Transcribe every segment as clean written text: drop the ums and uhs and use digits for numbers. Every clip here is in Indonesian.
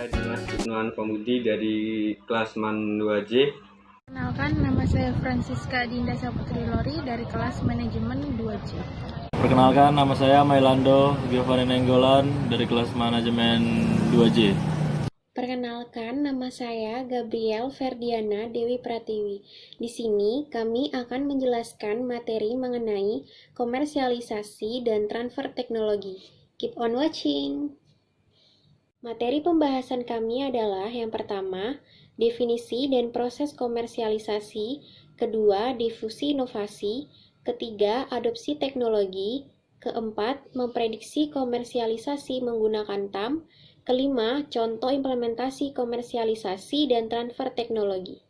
Saya Dimas Ibnuan Pamudi dari kelas MAN 2J. Perkenalkan, nama saya Francisca Dinda Saputri Lori dari kelas Manajemen 2J. Perkenalkan, nama saya Mailando Giovanni Nenggolan dari kelas Manajemen 2J. Perkenalkan, nama saya Gabriel Ferdiana Dewi Pratiwi. Di sini kami akan menjelaskan materi mengenai komersialisasi dan transfer teknologi. Keep on watching! Materi pembahasan kami adalah yang pertama, definisi dan proses komersialisasi, kedua, difusi inovasi, ketiga, adopsi teknologi, keempat, memprediksi komersialisasi menggunakan TAM, kelima, contoh implementasi komersialisasi dan transfer teknologi.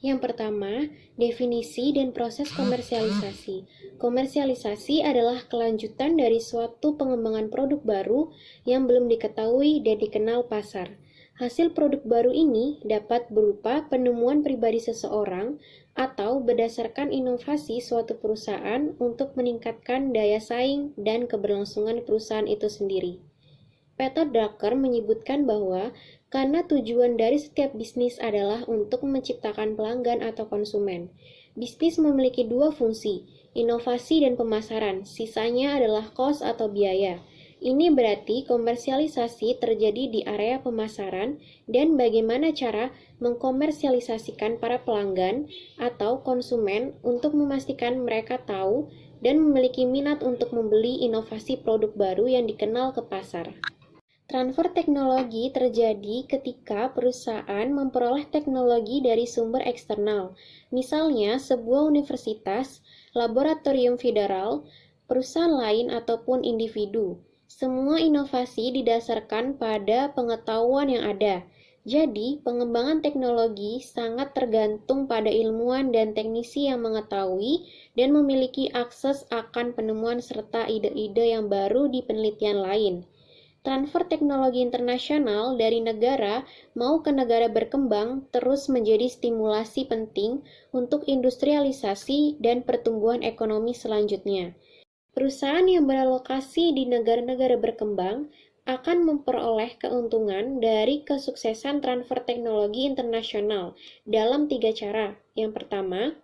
Yang pertama, definisi dan proses komersialisasi. Komersialisasi adalah kelanjutan dari suatu pengembangan produk baru yang belum diketahui dan dikenal pasar. Hasil produk baru ini dapat berupa penemuan pribadi seseorang atau berdasarkan inovasi suatu perusahaan untuk meningkatkan daya saing dan keberlangsungan perusahaan itu sendiri. Peter Drucker menyebutkan bahwa karena tujuan dari setiap bisnis adalah untuk menciptakan pelanggan atau konsumen. Bisnis memiliki dua fungsi, inovasi dan pemasaran, sisanya adalah cost atau biaya. Ini berarti komersialisasi terjadi di area pemasaran dan bagaimana cara mengkomersialisasikan para pelanggan atau konsumen untuk memastikan mereka tahu dan memiliki minat untuk membeli inovasi produk baru yang dikenal ke pasar. Transfer teknologi terjadi ketika perusahaan memperoleh teknologi dari sumber eksternal, misalnya sebuah universitas, laboratorium federal, perusahaan lain ataupun individu. Semua inovasi didasarkan pada pengetahuan yang ada. Jadi, pengembangan teknologi sangat tergantung pada ilmuwan dan teknisi yang mengetahui dan memiliki akses akan penemuan serta ide-ide yang baru di penelitian lain. Transfer teknologi internasional dari negara mau ke negara berkembang terus menjadi stimulasi penting untuk industrialisasi dan pertumbuhan ekonomi selanjutnya. Perusahaan yang beralokasi di negara-negara berkembang akan memperoleh keuntungan dari kesuksesan transfer teknologi internasional dalam 3 cara. Yang pertama,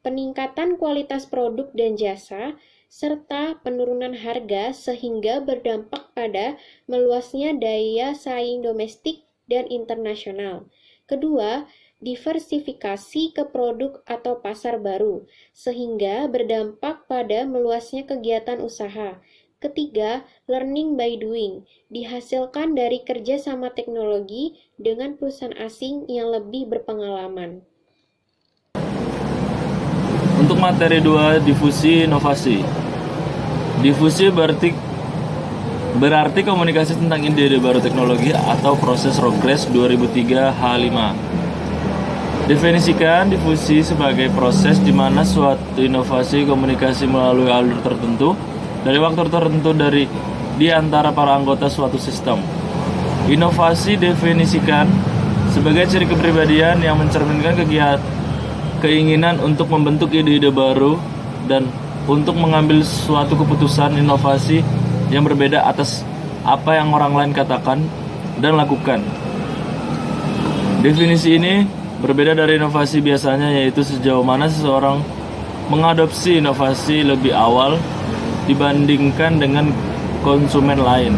peningkatan kualitas produk dan jasa, serta penurunan harga sehingga berdampak pada meluasnya daya saing domestik dan internasional. Kedua, diversifikasi ke produk atau pasar baru, sehingga berdampak pada meluasnya kegiatan usaha. Ketiga, learning by doing, dihasilkan dari kerjasama teknologi dengan perusahaan asing yang lebih berpengalaman. Untuk materi 2, difusi inovasi. Difusi berarti komunikasi tentang ide-ide baru teknologi atau proses progres 2003 H5. Definisikan difusi sebagai proses di mana suatu inovasi komunikasi melalui alur tertentu dari waktu tertentu di antara para anggota suatu sistem. Inovasi definisikan sebagai ciri kepribadian yang mencerminkan keinginan untuk membentuk ide-ide baru dan untuk mengambil suatu keputusan inovasi yang berbeda atas apa yang orang lain katakan dan lakukan. Definisi ini berbeda dari inovasi biasanya, yaitu sejauh mana seseorang mengadopsi inovasi lebih awal dibandingkan dengan konsumen lain.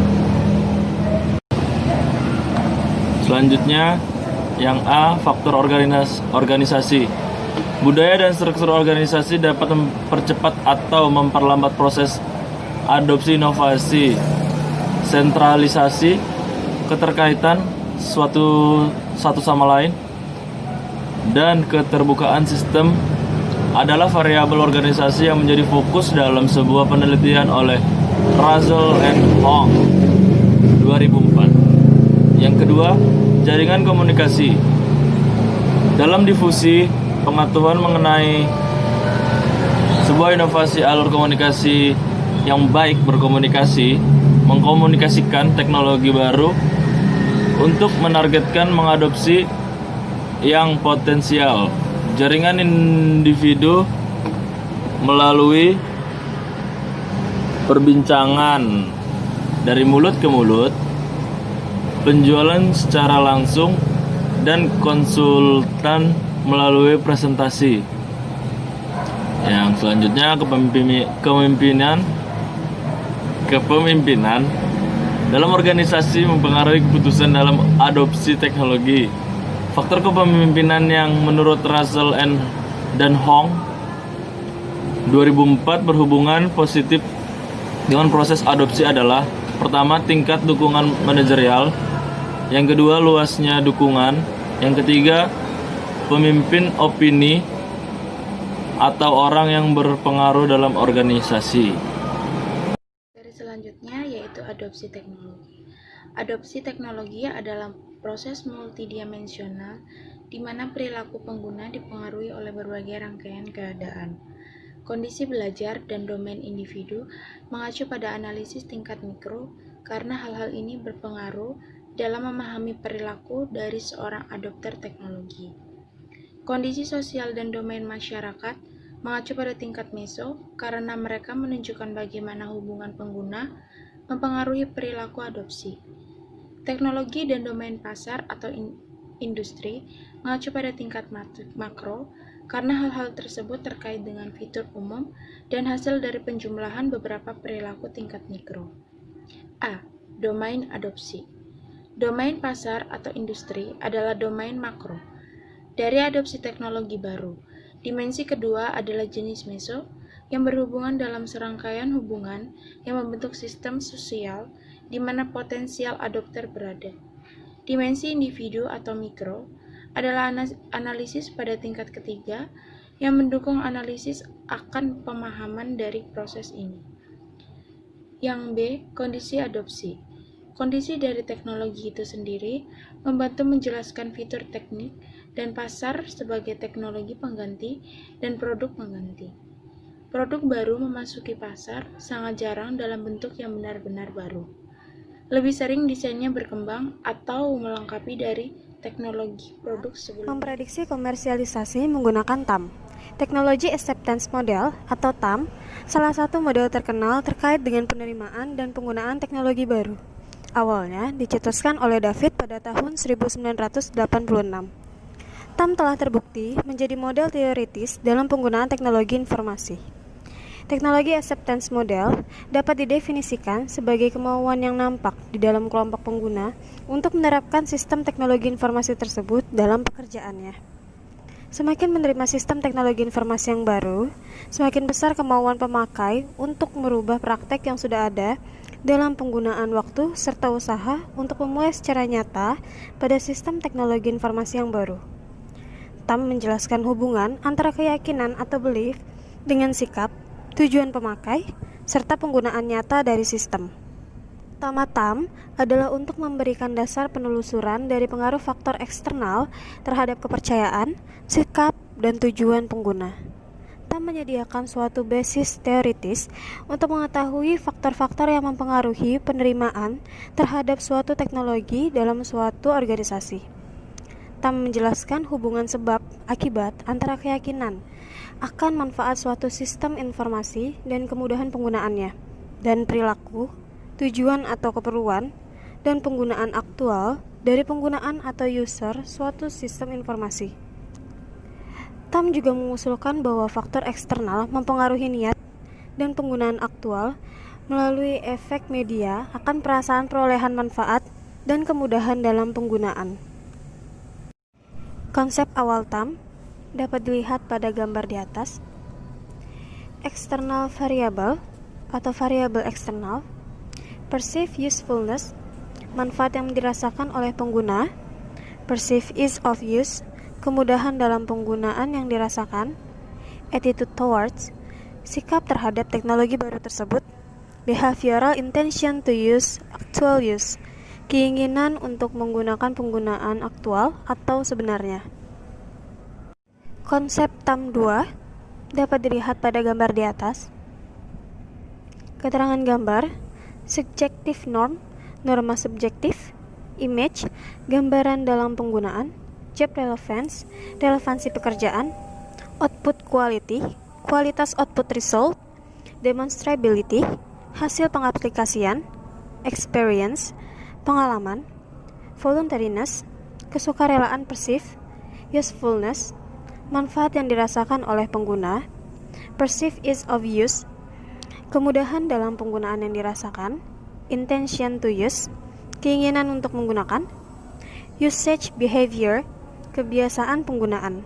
Selanjutnya, yang A, faktor organisasi. Budaya dan struktur organisasi dapat mempercepat atau memperlambat proses adopsi inovasi. Sentralisasi, keterkaitan satu sama lain, dan keterbukaan sistem adalah variabel organisasi yang menjadi fokus dalam sebuah penelitian oleh Russell and Hong 2004. Yang kedua, jaringan komunikasi. Dalam difusi, pengetahuan mengenai sebuah inovasi alur komunikasi yang baik berkomunikasi, mengkomunikasikan teknologi baru untuk menargetkan mengadopsi yang potensial. Jaringan individu melalui perbincangan dari mulut ke mulut penjualan secara langsung, dan konsultan melalui presentasi. Yang selanjutnya kepemimpinan dalam organisasi mempengaruhi keputusan dalam adopsi teknologi. Faktor kepemimpinan yang menurut Russell dan Hong 2004 berhubungan positif dengan proses adopsi adalah: pertama, tingkat dukungan manajerial; yang kedua, luasnya dukungan; yang ketiga, pemimpin opini atau orang yang berpengaruh dalam organisasi. Dari selanjutnya yaitu adopsi teknologi. Adopsi teknologi adalah proses multidimensional di mana perilaku pengguna dipengaruhi oleh berbagai rangkaian keadaan, kondisi belajar, dan domain individu, mengacu pada analisis tingkat mikro, karena hal-hal ini berpengaruh dalam memahami perilaku dari seorang adopter teknologi. Kondisi sosial dan domain masyarakat mengacu pada tingkat meso, karena mereka menunjukkan bagaimana hubungan pengguna mempengaruhi perilaku adopsi. Teknologi dan domain pasar atau industri mengacu pada tingkat makro, karena hal-hal tersebut terkait dengan fitur umum dan hasil dari penjumlahan beberapa perilaku tingkat mikro. A. Domain adopsi. Domain pasar atau industri adalah domain makro dari adopsi teknologi baru. Dimensi kedua adalah jenis meso, yang berhubungan dalam serangkaian hubungan yang membentuk sistem sosial di mana potensial adopter berada. Dimensi individu atau mikro adalah analisis pada tingkat ketiga yang mendukung analisis akan pemahaman dari proses ini. Yang B. Kondisi adopsi. Kondisi dari teknologi itu sendiri membantu menjelaskan fitur teknik dan pasar sebagai teknologi pengganti dan produk pengganti. Produk baru memasuki pasar sangat jarang dalam bentuk yang benar-benar baru. Lebih sering desainnya berkembang atau melengkapi dari teknologi produk sebelumnya. Memprediksi komersialisasi menggunakan TAM. Technology Acceptance Model atau TAM, salah satu model terkenal terkait dengan penerimaan dan penggunaan teknologi baru. Awalnya dicetuskan oleh David pada tahun 1986. TAM telah terbukti menjadi model teoritis dalam penggunaan teknologi informasi. Teknologi acceptance model dapat didefinisikan sebagai kemauan yang nampak di dalam kelompok pengguna untuk menerapkan sistem teknologi informasi tersebut dalam pekerjaannya. Semakin menerima sistem teknologi informasi yang baru, semakin besar kemauan pemakai untuk merubah praktek yang sudah ada dalam penggunaan waktu serta usaha untuk memulai secara nyata pada sistem teknologi informasi yang baru. TAM menjelaskan hubungan antara keyakinan atau belief dengan sikap, tujuan pemakai, serta penggunaan nyata dari sistem. Utama TAM adalah untuk memberikan dasar penelusuran dari pengaruh faktor eksternal terhadap kepercayaan, sikap, dan tujuan pengguna. TAM menyediakan suatu basis teoritis untuk mengetahui faktor-faktor yang mempengaruhi penerimaan terhadap suatu teknologi dalam suatu organisasi. TAM menjelaskan hubungan sebab-akibat antara keyakinan akan manfaat suatu sistem informasi dan kemudahan penggunaannya, dan perilaku, tujuan atau keperluan, dan penggunaan aktual dari penggunaan atau user suatu sistem informasi. TAM juga mengusulkan bahwa faktor eksternal mempengaruhi niat dan penggunaan aktual melalui efek media akan perasaan perolehan manfaat dan kemudahan dalam penggunaan. Konsep awal TAM dapat dilihat pada gambar di atas. External variable atau variabel eksternal, perceived usefulness, manfaat yang dirasakan oleh pengguna, perceived ease of use, kemudahan dalam penggunaan yang dirasakan, attitude towards, sikap terhadap teknologi baru tersebut, behavioral intention to use, actual use, keinginan untuk menggunakan penggunaan aktual atau sebenarnya. Konsep TAM 2 dapat dilihat pada gambar di atas. Keterangan gambar, subjective norm, norma subjektif, image, gambaran dalam penggunaan, job relevance, relevansi pekerjaan, output quality, kualitas output result, demonstrability, hasil pengaplikasian, experience, pengalaman, voluntariness, kesukarelaan perceive, usefulness, manfaat yang dirasakan oleh pengguna, perceive ease of use, kemudahan dalam penggunaan yang dirasakan, intention to use, keinginan untuk menggunakan, usage behavior, kebiasaan penggunaan.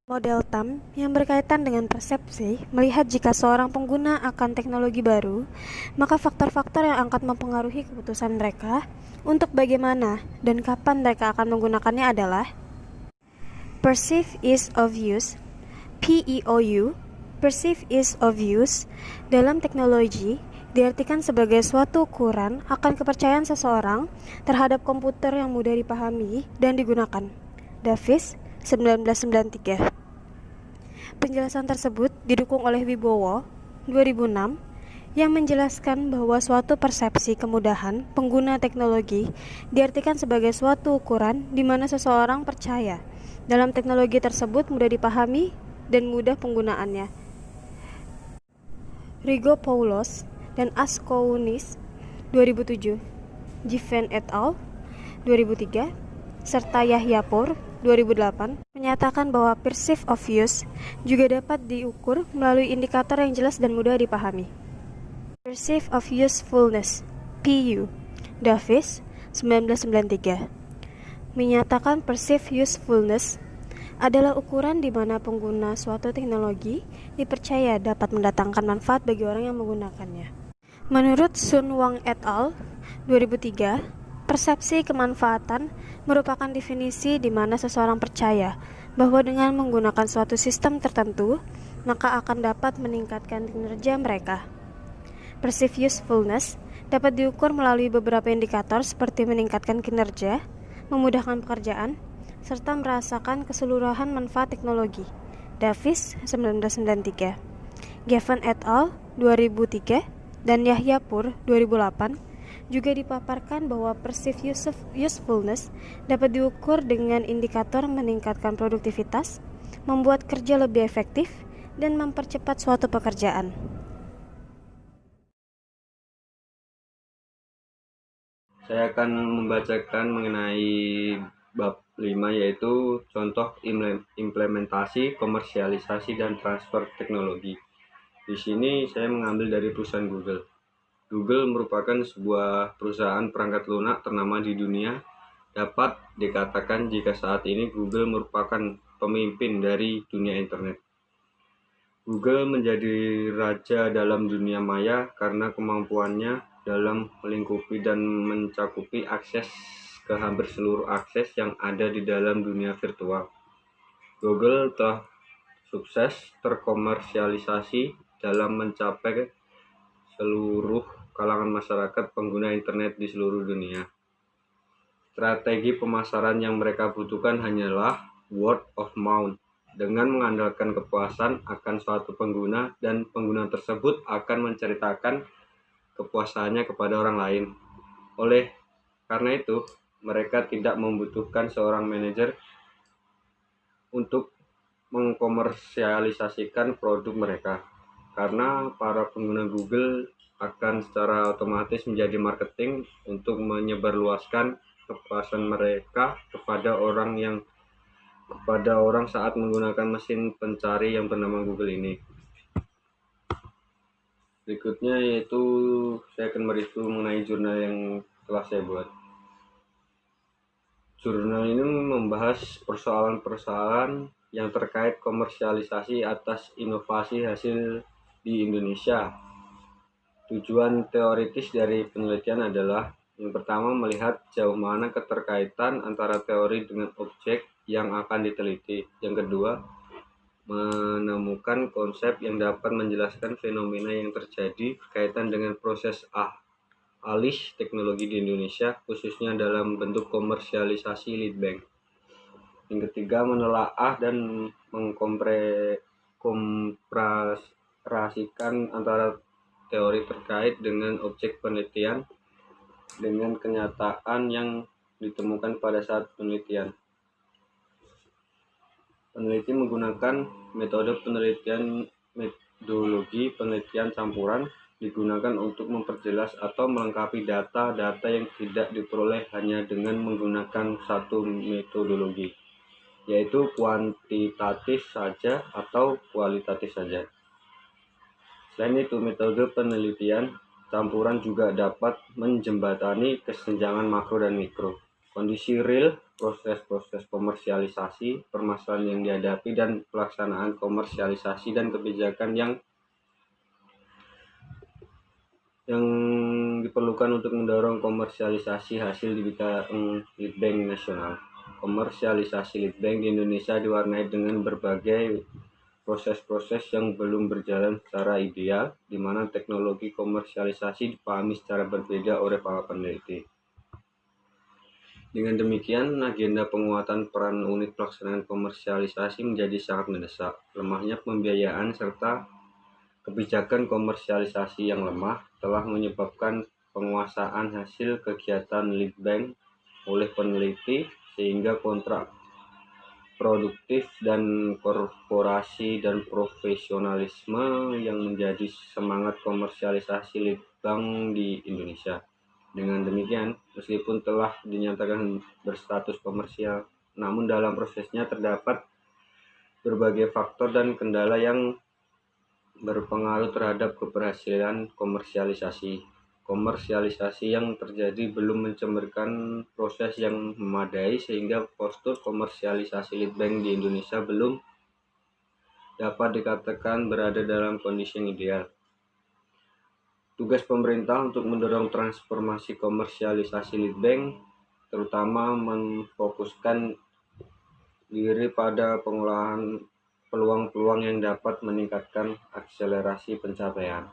Model TAM yang berkaitan dengan persepsi melihat jika seorang pengguna akan teknologi baru, maka faktor-faktor yang akan mempengaruhi keputusan mereka untuk bagaimana dan kapan mereka akan menggunakannya adalah perceive ease of use, PEOU. Perceive ease of use dalam teknologi diartikan sebagai suatu ukuran akan kepercayaan seseorang terhadap komputer yang mudah dipahami dan digunakan. Davis, 1993. Penjelasan tersebut didukung oleh Wibowo, 2006, yang menjelaskan bahwa suatu persepsi kemudahan pengguna teknologi diartikan sebagai suatu ukuran di mana seseorang percaya dalam teknologi tersebut mudah dipahami dan mudah penggunaannya. Rigopoulos dan Askounis, 2007, Given et al., 2003, serta Yahyapur, 2008, menyatakan bahwa perceive of use juga dapat diukur melalui indikator yang jelas dan mudah dipahami. Perceive of usefulness, PU, Davis, 1993, menyatakan perceive usefulness adalah ukuran di mana pengguna suatu teknologi dipercaya dapat mendatangkan manfaat bagi orang yang menggunakannya. Menurut Sun Wang et al., 2003, persepsi kemanfaatan merupakan definisi di mana seseorang percaya bahwa dengan menggunakan suatu sistem tertentu, maka akan dapat meningkatkan kinerja mereka. Perceived usefulness dapat diukur melalui beberapa indikator seperti meningkatkan kinerja, memudahkan pekerjaan, serta merasakan keseluruhan manfaat teknologi. Davis, 1993, Gavin et al., 2003, dan Yahyapur, 2008, juga dipaparkan bahwa perceived usefulness dapat diukur dengan indikator meningkatkan produktivitas, membuat kerja lebih efektif, dan mempercepat suatu pekerjaan. Saya akan membacakan mengenai bab 5, yaitu contoh implementasi, komersialisasi, dan transfer teknologi. Di sini saya mengambil dari perusahaan Google. Google merupakan sebuah perusahaan perangkat lunak ternama di dunia. Dapat dikatakan jika saat ini Google merupakan pemimpin dari dunia internet. Google menjadi raja dalam dunia maya karena kemampuannya dalam melingkupi dan mencakupi akses ke hampir seluruh akses yang ada di dalam dunia virtual. Google telah sukses terkomersialisasi dalam mencapai seluruh kalangan masyarakat pengguna internet di seluruh dunia. Strategi pemasaran yang mereka butuhkan hanyalah word of mouth, dengan mengandalkan kepuasan akan suatu pengguna, dan pengguna tersebut akan menceritakan kepuasannya kepada orang lain. Oleh karena itu, mereka tidak membutuhkan seorang manajer untuk mengkomersialisasikan produk mereka, karena para pengguna Google akan secara otomatis menjadi marketing untuk menyebarluaskan kepuasan mereka kepada orang saat menggunakan mesin pencari yang bernama Google ini. Berikutnya yaitu saya akan mereview mengenai jurnal yang telah saya buat. Jurnal ini membahas persoalan-persoalan yang terkait komersialisasi atas inovasi hasil di Indonesia. Tujuan teoritis dari penelitian adalah yang pertama, melihat jauh mana keterkaitan antara teori dengan objek yang akan diteliti. Yang kedua, menemukan konsep yang dapat menjelaskan fenomena yang terjadi berkaitan dengan proses alih teknologi di Indonesia, khususnya dalam bentuk komersialisasi lead bank. Yang ketiga, menelaah dan mengkomparasikan antara teori terkait dengan objek penelitian dengan kenyataan yang ditemukan pada saat penelitian. Peneliti menggunakan metodologi penelitian campuran, digunakan untuk memperjelas atau melengkapi data-data yang tidak diperoleh hanya dengan menggunakan satu metodologi, yaitu kuantitatif saja atau kualitatif saja. Selain itu, metode penelitian campuran juga dapat menjembatani kesenjangan makro dan mikro, kondisi real, proses-proses komersialisasi, permasalahan yang dihadapi, dan pelaksanaan komersialisasi dan kebijakan yang diperlukan untuk mendorong komersialisasi hasil di bidang lead bank nasional. Komersialisasi lead bank di Indonesia diwarnai dengan berbagai proses-proses yang belum berjalan secara ideal, di mana teknologi komersialisasi dipahami secara berbeda oleh para peneliti. Dengan demikian, agenda penguatan peran unit pelaksanaan komersialisasi menjadi sangat mendesak. Lemahnya pembiayaan serta kebijakan komersialisasi yang lemah telah menyebabkan penguasaan hasil kegiatan lead bank oleh peneliti, sehingga kontrak produktif dan korporasi dan profesionalisme yang menjadi semangat komersialisasi lead bank di Indonesia. Dengan demikian, meskipun telah dinyatakan berstatus komersial, namun dalam prosesnya terdapat berbagai faktor dan kendala yang berpengaruh terhadap keberhasilan komersialisasi. Komersialisasi yang terjadi belum mencerminkan proses yang memadai, sehingga postur komersialisasi lead bank di Indonesia belum dapat dikatakan berada dalam kondisi yang ideal. Tugas pemerintah untuk mendorong transformasi komersialisasi lead bank terutama memfokuskan diri pada pengolahan peluang-peluang yang dapat meningkatkan akselerasi pencapaian.